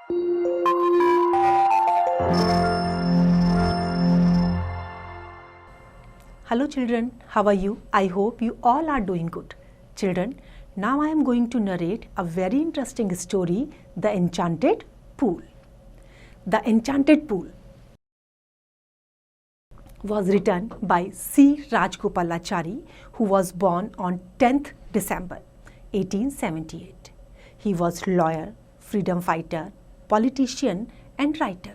Hello children, how are you? I hope you all are doing good. Children, now I am going to narrate a very interesting story, The Enchanted Pool. The Enchanted Pool was written by C. Rajgopalachari, who was born on 10th December 1878. He was lawyer, freedom fighter, politician and writer.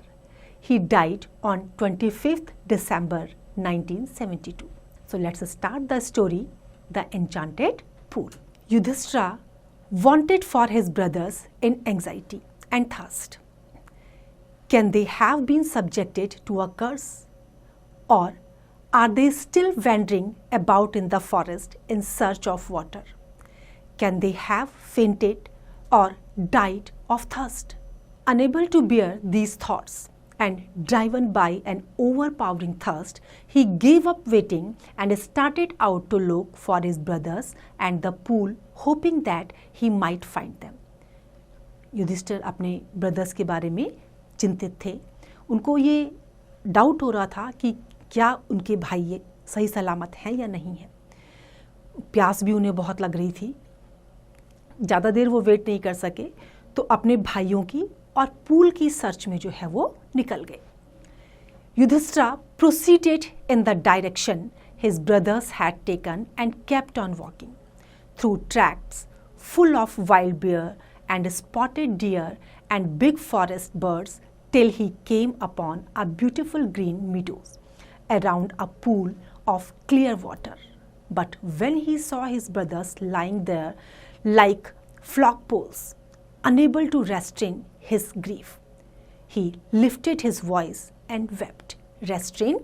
He died on 25th December 1972. So let's start the story, The Enchanted Pool. Yudhishthira wanted for his brothers in anxiety and thirst. Can they have been subjected to a curse? Or are they still wandering about in the forest in search of water? Can they have fainted or died of thirst? Unable to bear these thoughts and driven by an overpowering thirst, he gave up waiting and started out to look for his brothers and the pool, hoping that he might find them. Yudhishthir अपने brothers के बारे में चिंतित थे. उनको ये doubt हो रहा था कि क्या उनके भाई ये सही सलामत हैं या नहीं हैं. प्यास भी उन्हें बहुत लग रही थी. ज़्यादा देर वो वेट नहीं कर सके तो अपने भाइयों की और पूल की सर्च में जो है वो निकल गए. Yudhishthira proceeded in the direction his brothers had taken and kept on walking through tracts full of wild bear and spotted deer and big forest birds till he came upon a beautiful green meadows around a pool of clear water. But when he saw his brothers lying there like flock poles, unable to restrain his grief, he lifted his voice and wept. Restrain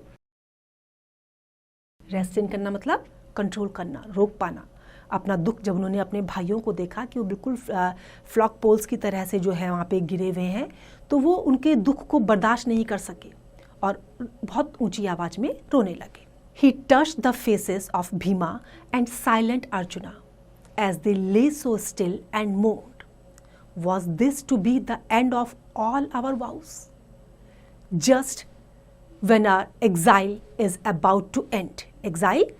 करना मतलब control करना, रोक पाना. अपना दुख जब उन्होंने अपने भाइयों को देखा कि वो बिल्कुल फ्लॉक पोल्स की तरह से जो है वहाँ पे गिरे हुए हैं, तो वो उनके दुख को बर्दाश्त नहीं कर सके और बहुत ऊंची आवाज में रोने लगे. He touched the faces of Bhima and silent Arjuna as they lay so still and mourned. Was this to be the end of all our vows? Just when our exile is about to end. Exile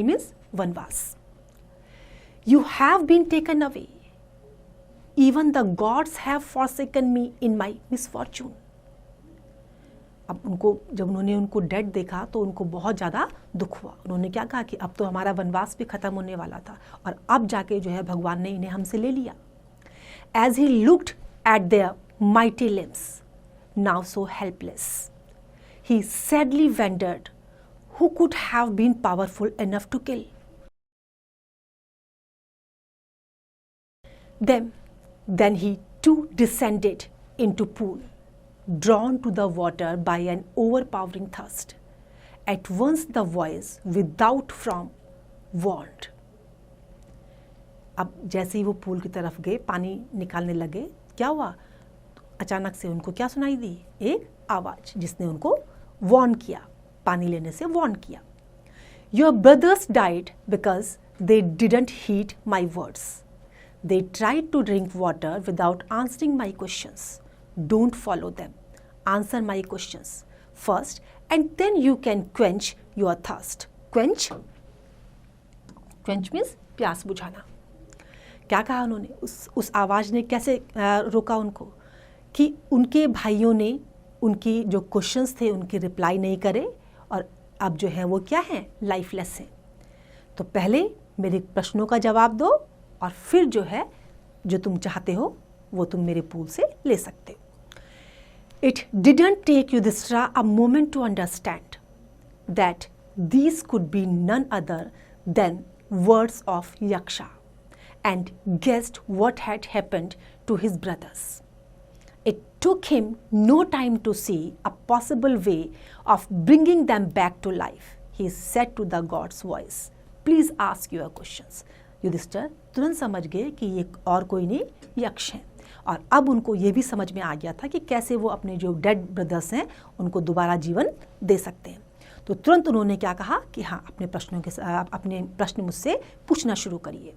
means vanvas. You have been taken away. Even the gods have forsaken me in my misfortune. अब जब उन्होंने उनको dead देखा तो उनको बहुत ज़्यादा दुख हुआ. उन्होंने क्या कहा कि अब तो हमारा वनवास भी खत्म होने वाला था और अब जाके जो है भगवान ने इन्हें हमसे ले लिया. As he looked at their mighty limbs, now so helpless, he sadly wondered who could have been powerful enough to kill them. Then he too descended into pool, drawn to the water by an overpowering thirst. At once the voice without from warned. अब जैसे ही वो pool की तरफ गए, पानी निकालने लगे, क्या हुआ? अचानक से उनको क्या सुनाई दी? एक आवाज जिसने उनको वार्न किया, पानी लेने से वार्न किया. Your brothers died because they didn't heed my words. They tried to drink water without answering my questions. Don't follow them. Answer my questions first and then you can quench your thirst. Quench means प्यास बुझाना. क्या कहा उन्होंने? उस आवाज़ ने कैसे रोका उनको कि उनके भाइयों ने उनकी जो क्वेश्चंस थे उनकी रिप्लाई नहीं करे और अब जो है वो क्या है? लाइफलेस हैं. तो पहले मेरे प्रश्नों का जवाब दो और फिर जो है जो तुम चाहते हो वो तुम मेरे पूल से ले सकते हो. It didn't take Yudhishthira a moment to understand that these could be none other than words of Yaksha and guessed what had happened to his brothers. It took him no time to see a possible way of bringing them back to life. He said to the god's voice, "Please ask your questions." Yudhishthir तुरंत समझ गए कि ये और कोई नहीं, यक्ष हैं. और अब उनको ये भी समझ में आ गया था कि कैसे वो अपने जो डेड ब्रदर्स हैं उनको दोबारा जीवन दे सकते हैं. तो तुरंत उन्होंने क्या कहा कि हाँ, अपने प्रश्न मुझसे पूछना शुरू करिए.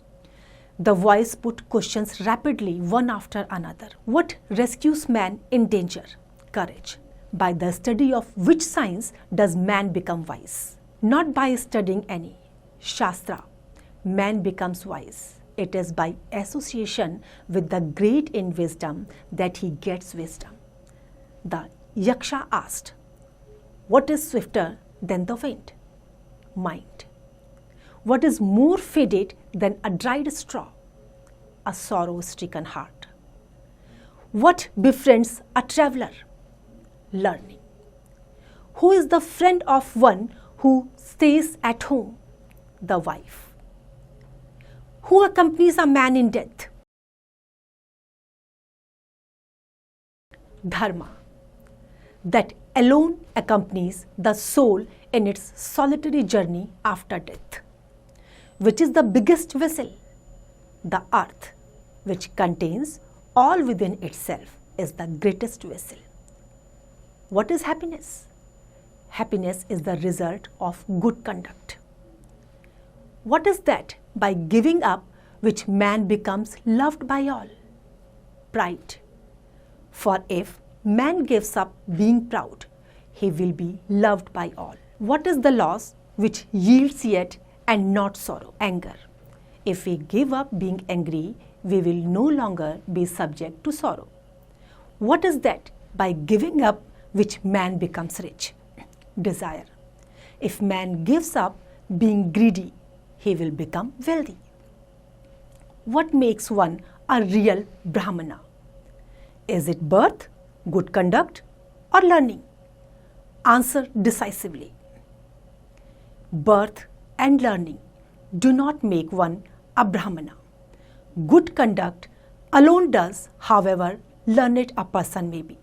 The voice put questions rapidly, one after another. What rescues man in danger? Courage. By the study of which science does man become wise? Not by studying any Shastra. Man becomes wise. It is by association with the great in wisdom that he gets wisdom. The Yaksha asked, what is swifter than the wind? Mind. What is more faded than a dried straw? A sorrow-stricken heart. What befriends a traveler? Learning. Who is the friend of one who stays at home? The wife. Who accompanies a man in death? Dharma. That alone accompanies the soul in its solitary journey after death. Which is the biggest vessel? The earth, which contains all within itself, is the greatest vessel. What is happiness? Happiness is the result of good conduct. What is that? By giving up which man becomes loved by all? Pride. For if man gives up being proud, he will be loved by all. What is the loss which yields yet and not sorrow? Anger. If we give up being angry, we will no longer be subject to sorrow. What is that? By giving up which man becomes rich? Desire. If man gives up being greedy, he will become wealthy. What makes one a real Brahmana? Is it birth, good conduct, or learning? Answer decisively. Birth and learning do not make one a Brahmana. Good conduct alone does, however learned a person may be.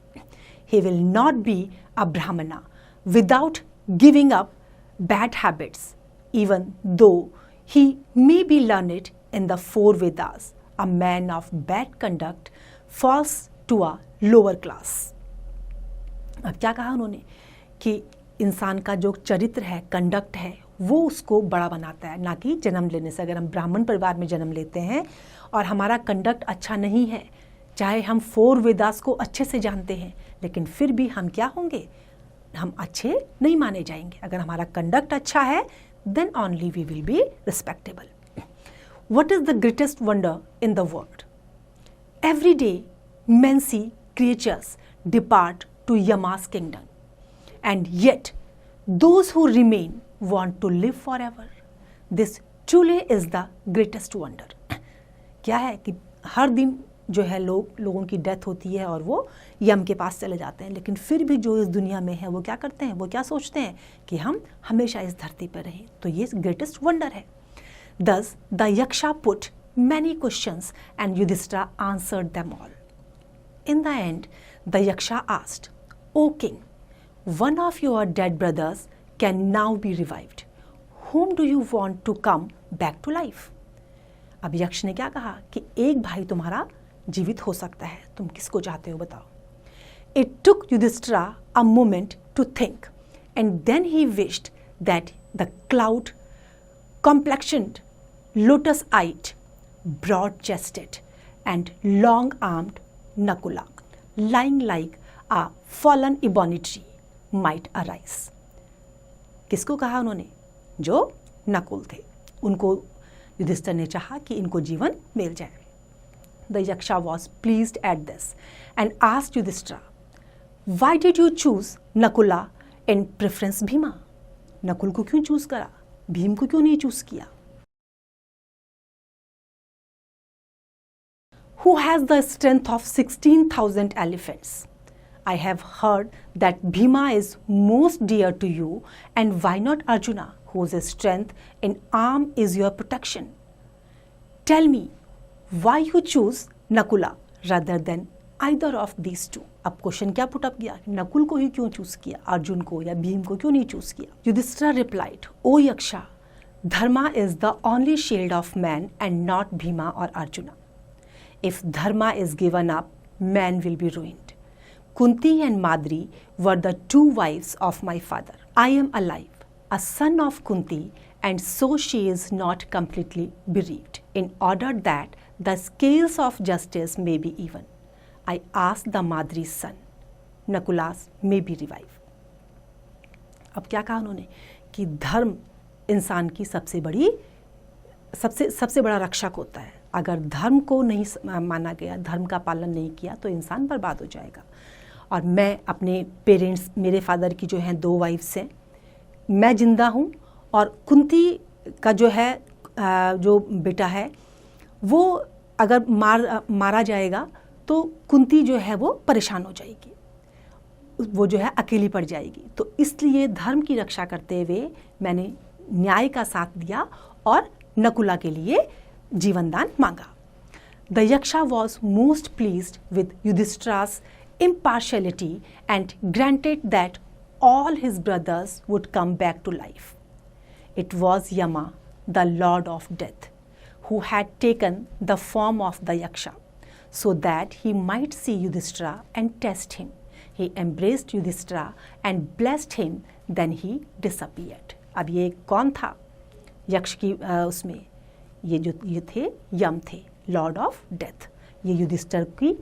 He will not be a Brahmana without giving up bad habits, even though he may be learned in the 4 Vedas. A man of bad conduct falls to a lower class. अब क्या कहा उन्होंने कि इंसान का जो चरित्र है, कंडक्ट है, वो उसको बड़ा बनाता है, ना कि जन्म लेने से। अगर हम ब्राह्मण परिवार में जन्म लेते हैं और हमारा कंडक्ट अच्छा नहीं है, चाहे हम 4 वेदास को अच्छे से जानते हैं, लेकिन फिर भी हम क्या होंगे? हम अच्छे नहीं माने जाएंगे। अगर हमारा कंडक्ट अच्छा है, then only we will be respectable. What is the greatest wonder in the world? Every day, men see creatures depart to Yama's kingdom, and yet those who remain want to live forever. This truly is the greatest wonder. क्या है कि हर दिन जो है लोगों की death होती है और वो यम के पास चले जाते हैं, लेकिन फिर भी जो इस दुनिया में है वो क्या करते हैं? वो क्या सोचते हैं कि हम हमेशा इस धरती पर रहें। तो ये ग्रेटेस्ट वंडर है। Thus the Yaksha put many questions and Yudhishthira answered them all. In the end, the Yaksha asked, O king, one of your dead brothers can now be revived. Whom do you want to come back to life? अब यक्ष ने क्या कहा कि एक भाई तुम्हारा जीवित हो सकता है, तुम किसको चाहते हो बताओ। It took Yudhishthira a moment to think, and then he wished that the cloud-complexioned, lotus-eyed, broad-chested, and long-armed Nakula, lying like a fallen ebony tree, might arise. किसको कहा उन्होंने? जो नकुल थे, उनको युधिष्ठिर ने चाहा कि इनको जीवन मिल जाए। The Yaksha was pleased at this and asked Yudhishthira, why did you choose Nakula in preference Bhima? Nakul को क्यों चूज करा? भीम को क्यों नहीं चूज किया? Who has the strength of 16,000 elephants? I have heard that Bhima is most dear to you, and why not Arjuna, whose strength in arm is your protection? Tell me, why you choose Nakula rather than either of these two? अब question क्या put up किया? नकुल को ही क्यों choose किया? अर्जुन को या भीम को क्यों नहीं चूज किया? Yudhishthir replied, O Yaksha, Dharma is the only shield of man and not Bhima or Arjuna. If Dharma is given up, man will be ruined. Kunti and Madri were the 2 wives of my father. I am alive, a son of Kunti, and so she is not completely bereaved, in order that the scales of justice may be even. I ask the Madri's son, Nakulas may be revived. अब क्या कहा उन्होंने कि धर्म इंसान की सबसे बड़ा रक्षक होता है. अगर धर्म को नहीं माना गया, धर्म का पालन नहीं किया, तो इंसान बर्बाद हो जाएगा. और मैं अपने पेरेंट्स, मेरे फादर की जो हैं 2 वाइफ्स हैं, मैं जिंदा हूँ, और कुंती का जो है जो बेटा है वो अगर मारा जाएगा तो कुंती जो है वो परेशान हो जाएगी, वो जो है अकेली पड़ जाएगी. तो इसलिए धर्म की रक्षा करते हुए मैंने न्याय का साथ दिया और नकुला के लिए जीवन दान मांगा. The Yaksha was most pleased with Yudhishthira's impartiality and granted that all his brothers would come back to life. It was Yama, the lord of death, who had taken the form of the yaksha, so that he might see Yudhishthira and test him. He embraced Yudhishthira and blessed him, then he disappeared. अब ये कौन था यक्ष की उसमें? ये थे यम थे, लॉर्ड ऑफ डेथ. ये युधिष्ठिर की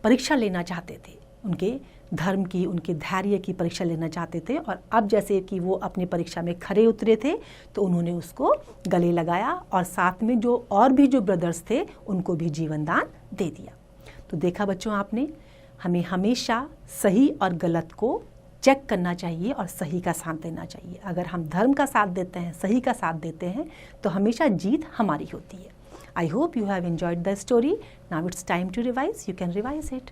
परीक्षा लेना चाहते थे, उनके धर्म की, उनके धैर्य की परीक्षा लेना चाहते थे. और अब जैसे कि वो अपनी परीक्षा में खरे उतरे थे तो उन्होंने उसको गले लगाया और साथ में जो और भी जो ब्रदर्स थे उनको भी जीवन दान दे दिया. तो देखा बच्चों आपने, हमें हमेशा सही और गलत को चेक करना चाहिए और सही का साथ देना चाहिए. अगर हम धर्म का साथ देते हैं, सही का साथ देते हैं, तो हमेशा जीत हमारी होती है. I hope you have enjoyed the story. Now it's time to revise. You can revise it.